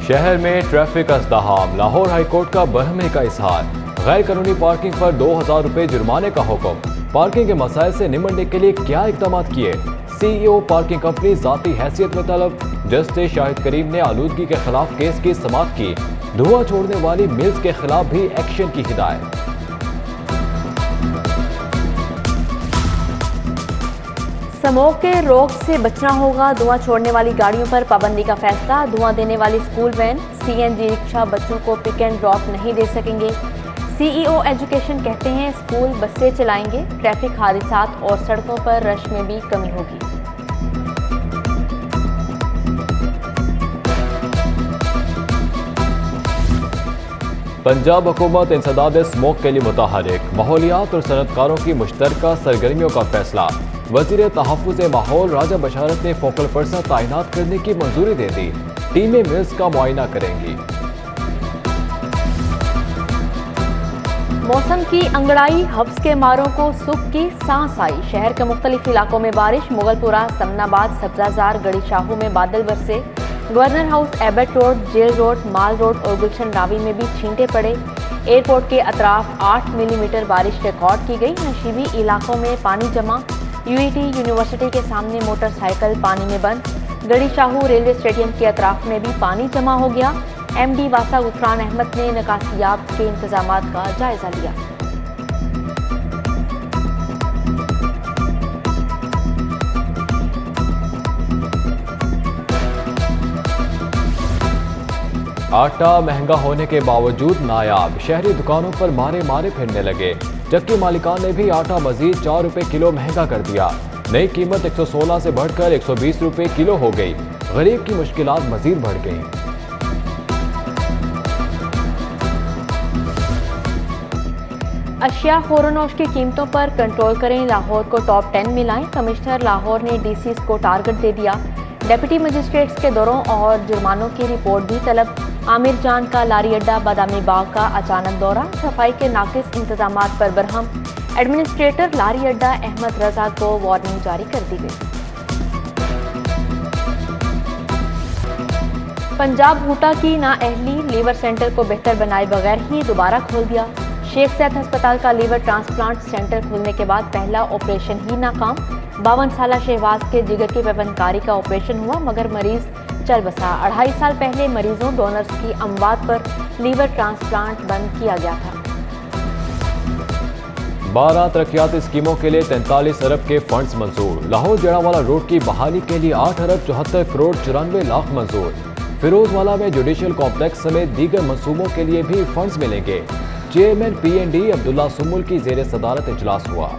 शहर में traffic अज़्दहाम, Lahore high court का बरहमे का इजहार। गैर कानूनी पार्किंग पर 2000 रुपए जुर्माने का हुक्म। पार्किंग के मसाइल से निमटने के लिए क्या इकदाम किए? CEO पार्किंग कंपनी जाती हैसियत में तलब। जस्टिस शाहिद करीम ने आलूदगी के खिलाफ केस की समाअत की। धुआं छोड़ने वाली मिल्स के खिलाफ भी एक्शन की हिदायत। स्मोक के रोक से बचना होगा, धुआं छोड़ने वाली गाड़ियों पर पाबंदी का फैसला। धुआं देने वाली स्कूल वैन, CNG रिक्शा बच्चों को पिक एंड ड्रॉप नहीं दे सकेंगे। CEO एजुकेशन कहते हैं स्कूल बसें चलाएंगे। ट्रैफिक हादसात और सड़कों पर रश में भी कमी होगी। पंजाब हुकूमत इंसदाद स्मोक के लिए मुतहरिक। माहौलियात और सनतकारों की मुश्तरका सरगर्मियों का फैसला। वज़ीर तहफ़्फ़ुज़ माहौल राजा बशारत ने फोकल पर्सन तैनात करने की मंजूरी दे दी। टीमें मिल्स का मुआयना करेंगी। मौसम की अंगड़ाई, हब्स के मारों को सुख की सांस आई। शहर के मुख्तलिफ इलाकों में बारिश। मुगलपुरा, समनाबाद, सब्जाजार, गड़ी शाहू में बादल बरसे। Governor house, Abbott road, jail road, mall road और गुलशन रावी में भी छींटे पड़े। एयरपोर्ट के अतराफ 8 मिलीमीटर बारिश रिकॉर्ड की गई। नशीबी इलाकों में पानी जमा। UET यूनिवर्सिटी के सामने मोटरसाइकिल पानी में बंद। गड़ी शाहू रेलवे स्टेडियम के अतराफ में भी पानी जमा हो गया। MD वासा गुफरान अहमद ने निकासियाब के इंतजामात का जायजा लिया। आटा महंगा होने के बावजूद नायाब। शहरी दुकानों पर मारे मारे फिरने लगे। चक्की मालिकान ने भी आटा मजीद 4 रुपए किलो महंगा कर दिया। नई कीमत 116 से बढ़कर 120 रुपए किलो हो गई। गरीब की मुश्किलात मजीद बढ़ गई। अशिया खोरोनोश की कीमतों पर कंट्रोल करें, लाहौर को टॉप 10 में लाएं। कमिश्नर लाहौर ने DCs को टारगेट दे दिया। डेप्यूटी मजिस्ट्रेट्स के दौरों और जुर्मानों की रिपोर्ट भी तलब। आमिर जान का लारी अड्डा बादामी बाग का अचानक दौरा। सफाई के नाकिस इंतजामात पर बरहम। एडमिनिस्ट्रेटर लारी अड्डा अहमद रजा को वार्निंग जारी कर दी गई। पंजाब भूटा की नाअहली, लीवर सेंटर को बेहतर बनाए बगैर ही दोबारा खोल दिया। शेख सैद अस्पताल का लीवर ट्रांसप्लांट सेंटर खुलने के बाद पहला ऑपरेशन ही नाकाम। 52 साला शहबाज के जिगर की पेवंदकारी का ऑपरेशन हुआ मगर मरीज चल बसा। 2.5 साल पहले मरीजों डोनर्स की अमवात पर लीवर ट्रांसप्लांट बंद किया गया था। 12 तरक्याती स्कीमों के लिए 43 अरब के फंड्स मंजूर। लाहौर जड़ावाला रोड की बहाली के लिए 8 अरब 74 करोड़ 94 लाख मंजूर। फिरोजवाला में जुडिशल कॉम्प्लेक्स समेत दीगर मंसूबों के लिए भी फंड्स मिलेंगे। चेयरमैन PND अब्दुल्ला सुमुल की जेर सदारत इजलास हुआ।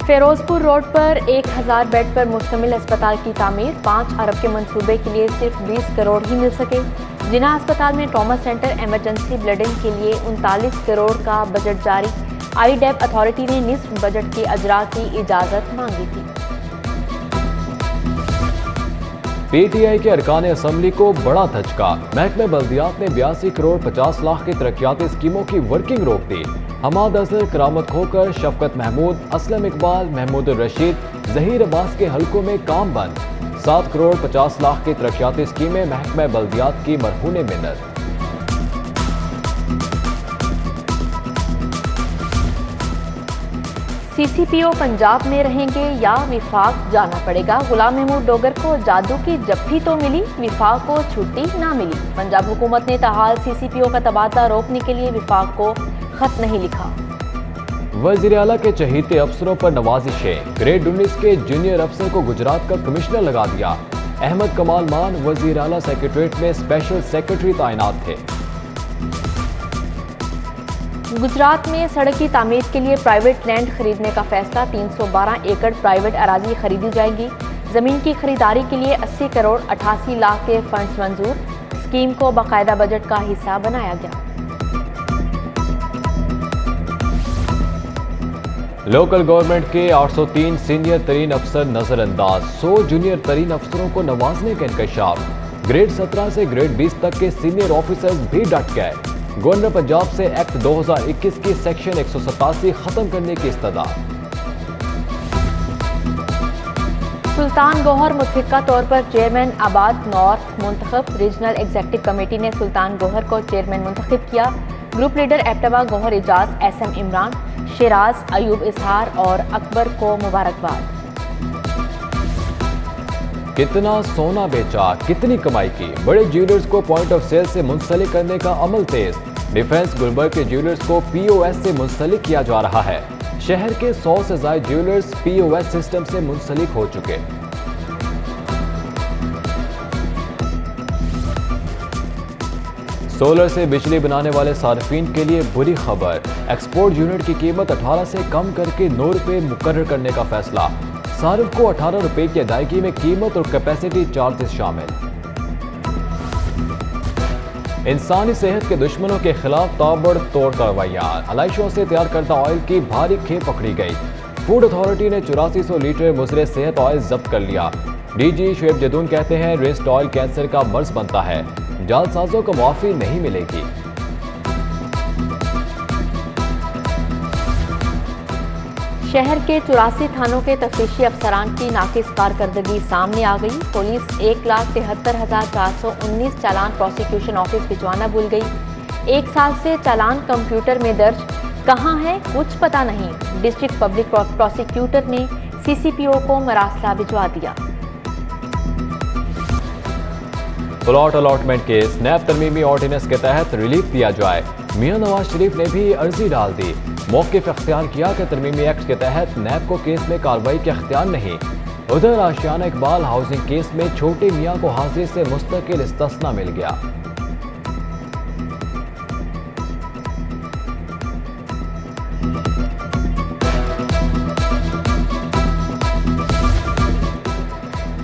फिरोजपुर रोड पर 1000 बेड पर मुश्तमिल अस्पताल की तामीर। 5 अरब के मंसूबे के लिए सिर्फ 20 करोड़ ही मिल सके। जिना अस्पताल में ट्रॉमा सेंटर इमरजेंसी ब्लडिंग के लिए 39 करोड़ का बजट जारी। IDEP अथॉरिटी ने निस्फ बजट के अजरा की इजाजत मांगी थी। PTI के अरकान असम्बली को बड़ा धचका। महकमे बल्दियात ने 82 करोड़ 50 लाख की तरक्याती स्कीमों की वर्किंग रोक दी। हमाद अजहर, करामत खोकर, शफकत महमूद, असलम इकबाल, महमूद रशीद, जहीर अब्बास के हलकों में काम बंद। 7 करोड़ 50 लाख की तरक्याती स्कीमें महकमे बल्दियात की मरहूने मिन्नत। CCPO पंजाब में रहेंगे या विफाक जाना पड़ेगा। गुलाम महमूद डोगर को जादू की जप्फी तो मिली, विफाक को छुट्टी ना मिली। पंजाब हुकूमत ने ताहाल CCPO का तबादला रोकने के लिए विफाक को खत नहीं लिखा। वज़ीर आला के चहीते अफसरों पर नवाजिशें। ग्रेड 19 के जूनियर अफसर को गुजरात का कमिश्नर लगा दिया। अहमद कमाल मान वज़ीर आला सेक्रेटरीट में स्पेशल सेक्रेटरी तैनात थे। गुजरात में सड़क की तामीर के लिए प्राइवेट लैंड खरीदने का फैसला। 312 एकड़ प्राइवेट अराजी खरीदी जाएगी। जमीन की खरीदारी के लिए 80 करोड़ 88 लाख के फंड्स मंजूर। स्कीम को बाकायदा बजट का हिस्सा बनाया गया। लोकल गवर्नमेंट के 803 सीनियर तरीन अफसर नजरअंदाज। 100 जूनियर तरीन अफसरों को नवाजने का इंकशाफ। ग्रेड 17 से ग्रेड 20 तक के सीनियर ऑफिसर्स भी डट गए। गवर्नर पंजाब से एक्ट 2021 की सेक्शन 187 खत्म करने की इस्तदा। सुल्तान गौहर मुतफ़िका तौर पर चेयरमैन आबाद नॉर्थ मुंतखब। रीजनल एग्जीक्यूटिव कमेटी ने सुल्तान गौहर को चेयरमैन मुंतखब किया। ग्रुप लीडर एबटबा गौहर एजाज, SM इमरान, शिराज, अयूब इजहार और अकबर को मुबारकबाद। कितना सोना बेचा, कितनी कमाई की, बड़े ज्वेलर्स को पॉइंट ऑफ सेल से मुंसलिक करने का अमल तेज। डिफेंस गुलबर्ग के ज्वेलर्स को POS से मुंसलिक किया जा रहा है। शहर के 100 से ज्यादा ज्वेलर्स POS सिस्टम से मुंसलिक हो चुके। सोलर से बिजली बनाने वाले सार्फिन के लिए बुरी खबर। एक्सपोर्ट यूनिट की कीमत 18 से कम करके 9 रुपए मुकर्रर करने का फैसला। सार्फ को 18 रुपए की अदायगी में कीमत और कैपेसिटी चार्जेस शामिल। इंसानी सेहत के दुश्मनों के खिलाफ ताबड़तोड़ कार्रवाइयां। अलाइशों से तैयार करदा ऑयल की भारी खेप पकड़ी गई। फूड अथॉरिटी ने 8400 लीटर मुजरे सेहत ऑयल जब्त कर लिया। DG शुएब जदून कहते हैं रिस्ट ऑयल कैंसर का मर्ज बनता है, जालसाजों को माफी नहीं मिलेगी। शहर के 84 थानों के तफ्तीशी अफसरान की नाकिस कारकर्दगी सामने आ गई। पुलिस 1,73,419 चालान प्रोसिक्यूशन ऑफिस भिजवाना भूल गई। 1 साल से चालान कंप्यूटर में दर्ज कहां है कुछ पता नहीं। डिस्ट्रिक्ट पब्लिक प्रोसिक्यूटर ने CCPO को मरासला भिजवा दिया। प्लॉट अलॉटमेंट केस नैब तरमीमी ऑर्डिनेंस के तहत रिलीफ दिया जाए। मियां नवाज शरीफ ने भी अर्जी डाल दी। मौक़िफ़ इख्तियार किया कि तरमीमी एक्ट के तहत नैब को केस में कार्रवाई के इख्तियार नहीं। उधर आशियाना इकबाल हाउसिंग केस में छोटे मियां को हाजिर से मुस्तकिल इस्तिस्ना मिल गया।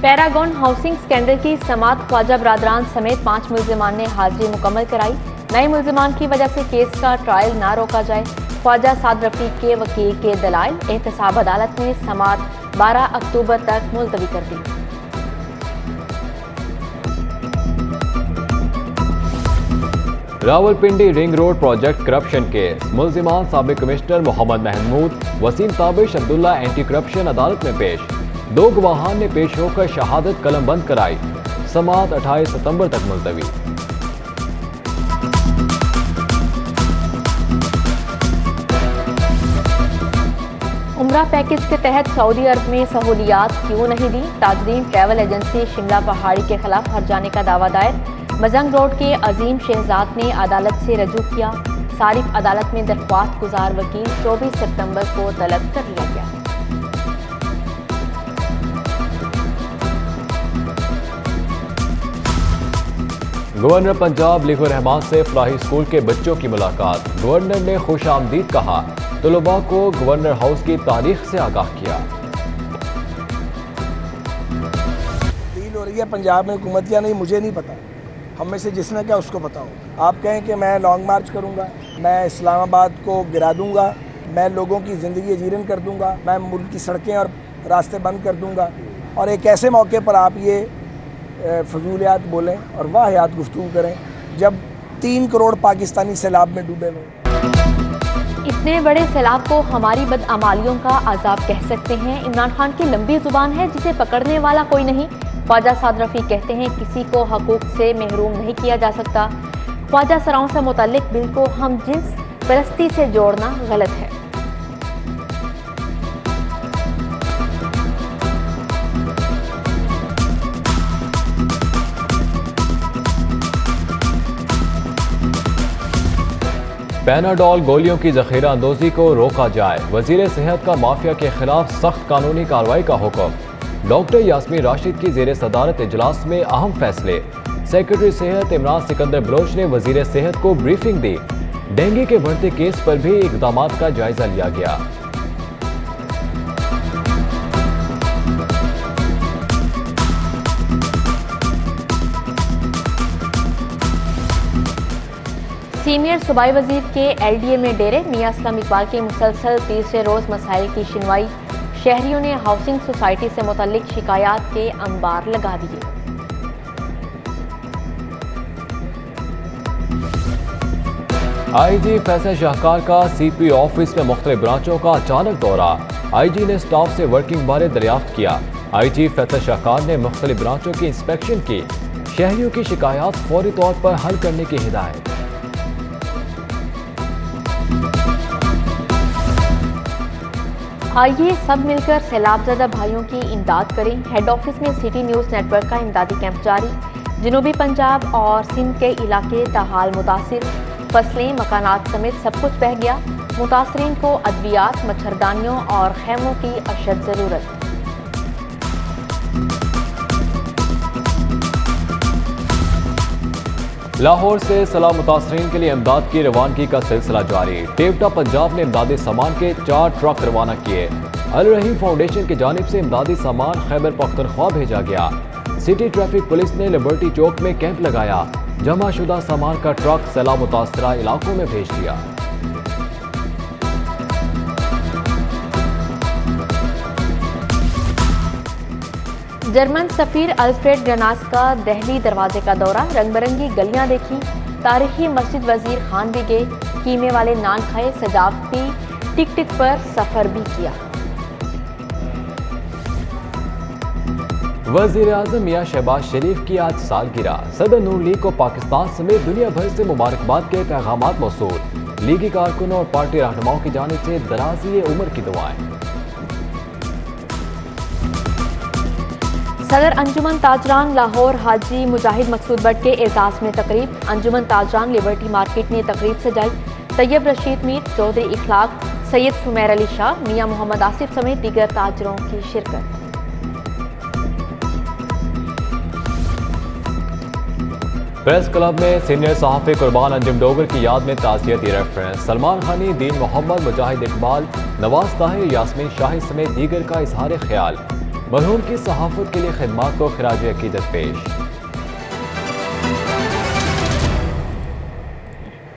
पैरागॉन हाउसिंग स्कैंडल की समात ख्वाजा बरादरान समेत 5 मुल्जिमान ने हाजिरी मुकम्मल कराई। नए मुल्जिमान की वजह से केस का ट्रायल ना रोका जाए। ख्वाजा साद रफीक के वकील के दलाइल एहतसाब अदालत ने समात 12 अक्टूबर तक मुलतवी कर दी। Rawalpindi ring road project corruption case. मुल्जिमान साबिक commissioner Mohammad Mahmood, Waseem Tabish, Abdullah anti corruption अदालत में पेश। 2 गवाहान ने पेश होकर शहादत कलम बंद कराई। समात 28 सितंबर तक मुलतवी। उम्रा पैकेज के तहत सऊदी अरब में सहूलियात क्यों नहीं दी। ताजरीन ट्रैवल एजेंसी शिमला पहाड़ी के खिलाफ हट जाने का दावा दायर। मजंग रोड के अजीम शहजाद ने अदालत से रजू किया। सारिफ अदालत में दरख्वास्त गुजार वकील 24 सितंबर को तलब कर लिया गया। गवर्नर पंजाब लिखुर रहमान से फलाही स्कूल के बच्चों की मुलाकात। गवर्नर ने खुशामदीद कहा, तलबा को गवर्नर हाउस की तारीख से आगाह किया। डील हो रही है पंजाब में हुकूमत या नहीं मुझे नहीं पता, हम में से जिसने क्या उसको पता हो। आप कहें कि मैं लॉन्ग मार्च करूंगा, मैं इस्लामाबाद को गिरा दूंगा, मैं लोगों की ज़िंदगी जीरन कर दूंगा, मैं मुल्क की सड़कें और रास्ते बंद कर दूंगा, और एक ऐसे मौके पर आप ये फजूलियात बोलें और वाहियात गुफ्तगू करें जब 3 करोड़ पाकिस्तानी सैलाब में डूबे हुए। इतने बड़े सैलाब को हमारी बदअमालियों का अजाब कह सकते हैं। इमरान खान की लंबी जुबान है जिसे पकड़ने वाला कोई नहीं। ख्वाजा साद रफीक कहते हैं किसी को हकूक से महरूम नहीं किया जा सकता। ख्वाजा सराओं से मुतल्लिक बिल को हम जिन्स परस्ती से जोड़ना गलत है। पैनाडोल गोलियों की जखीरा अंदोजी को रोका जाए। वजीर सेहत का माफिया के खिलाफ सख्त कानूनी कार्रवाई का हुक्म। डॉक्टर यास्मीन राशिद की जेर सदारत इजलास में अहम फैसले। सेक्रेटरी सेहत इमरान सिकंदर बलोच ने वजीर सेहत को ब्रीफिंग दी। डेंगू के बढ़ते केस पर भी इकदाम का जायजा लिया गया। सीनियर सूबाई वजीर के LDA में डेरे। मियां असलम इकबाल के मुसलसल तीसरे रोज मसाइल की सुनवाई। शहरियों ने हाउसिंग सोसाइटी से मुतल्लिक शिकायत के अंबार लगा दिए। IG फैसल शाहकार का CP ऑफिस में मुख्तलिफ ब्रांचों का अचानक दौरा। IG ने स्टाफ से वर्किंग बारे दरियाफ्त किया। IG फैसल शाहकार ने मुख्तलिफ ब्रांचों की इंस्पेक्शन की, शहरियों की शिकायत फौरी तौर पर हल करने की हिदायत। आइए सब मिलकर सैलाबज़दा भाइयों की इमदाद करें। हेड ऑफिस में सिटी न्यूज़ नेटवर्क का इमदादी कैंप जारी। जनूबी पंजाब और सिंध के इलाके ताहाल मुतासिर, फसलें मकानात समेत सब कुछ बह गया। मुतासरीन को अद्वियात, मच्छरदानियों और खैमों की अशद ज़रूरत। लाहौर से सलाह मुतासरीन के लिए इमदाद की रवानगी का सिलसिला जारी। टेवटा पंजाब ने इमदादी सामान के 4 ट्रक रवाना किए। अल रहीम फाउंडेशन की जानिब से इमदादी सामान खैबर पख्तूनख्वा भेजा गया। सिटी ट्रैफिक पुलिस ने लिबर्टी चौक में कैंप लगाया। जमा शुदा सामान का ट्रक सैलाब मुतासरा इलाकों में भेज दिया। जर्मन सफीर अल्फ्रेड ग्रनास का दहली दरवाजे का दौरा, रंग बिरंगी गलियां देखी, तारीखी मस्जिद वजीर खान भी गए, कीमे वाले नान खाए, सजावटी टिक टिक पर सफर भी किया। वजीर आजम मियां शहबाज शरीफ की आज सालगिरह। सदर नून लीग को पाकिस्तान समेत दुनिया भर से मुबारकबाद के पैगामात मौसूल। लीगी कारकुनों और पार्टी रहनुमाओं की जानिब से दराज़ी उम्र की दुआएं। सदर अंजुमन ताजरान लाहौर हाजी मुजाहिद मकसूद भट्ट के एजाज में तकरीब। अंजुमन ताजरान लिबर्टी मार्केट में तकरीब सजाई। तैयब रशीद मीर, चौधरी इखलाक, सैयद सुमेर अली शाह, मियां मोहम्मद आसिफ समेत दीगर ताजरों की शिरकत। प्रेस क्लब में सीनियर सहाफ़ी कुर्बान अंजुम डोगर की याद में ताज़ियती रेफरेंस। सलमान खानी, दीन मोहम्मद, मुजाहिद इकबाल, नवाज ताहिर, यास्मीन शाही समेत दीगर का इजहार ख्याल। मरहूम की सहाफ़त के लिए खिदमात को खिराज अकीदत पेश।